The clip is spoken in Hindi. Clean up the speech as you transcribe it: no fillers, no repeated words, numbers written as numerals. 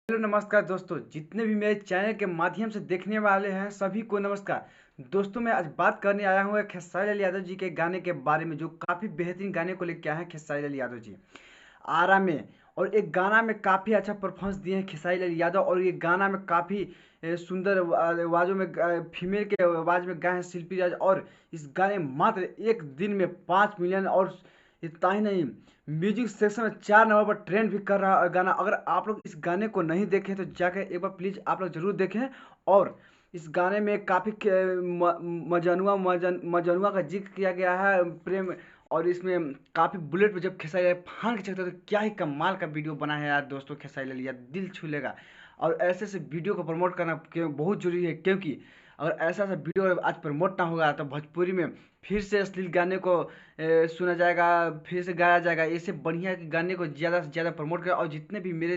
हेलो नमस्कार दोस्तों, जितने भी मेरे चैनल के माध्यम से देखने वाले हैं सभी को नमस्कार। दोस्तों मैं आज बात करने आया हूँ एक खेसारी लाल यादव जी के गाने के बारे में, जो काफ़ी बेहतरीन गाने को लेके आए हैं खेसारी लाल यादव जी आरा में। और एक गाना में काफ़ी अच्छा परफॉर्मेंस दिए हैं खेसारी लाल यादव, और ये गाना में काफ़ी सुंदर आवाज़ों में फीमेल के आवाज़ में गाए हैं शिल्पी राज। और इस गाने में मात्र एक दिन में 5 मिलियन, और इतना ही नहीं, म्यूजिक सेक्शन में 4 नंबर पर ट्रेंड भी कर रहा है गाना। अगर आप लोग इस गाने को नहीं देखें तो जाकर एक बार प्लीज़ आप लोग ज़रूर देखें। और इस गाने में काफ़ी मजनुआ का जिक्र किया गया है, प्रेम। और इसमें काफ़ी बुलेट पे जब खेसारी लाल फान के चलता है तो क्या ही कमाल का वीडियो बना है यार दोस्तों, खेसारी लाल यार दिल छू लेगा। और ऐसे ऐसे वीडियो को प्रमोट करना बहुत जरूरी है, क्योंकि अगर ऐसा ऐसा वीडियो आज प्रमोट ना होगा तो भोजपुरी में फिर से अश्लील गाने को सुना जाएगा, फिर से गाया जाएगा। इससे बढ़िया है कि गाने को ज़्यादा से ज़्यादा प्रमोट करें, और जितने भी मेरे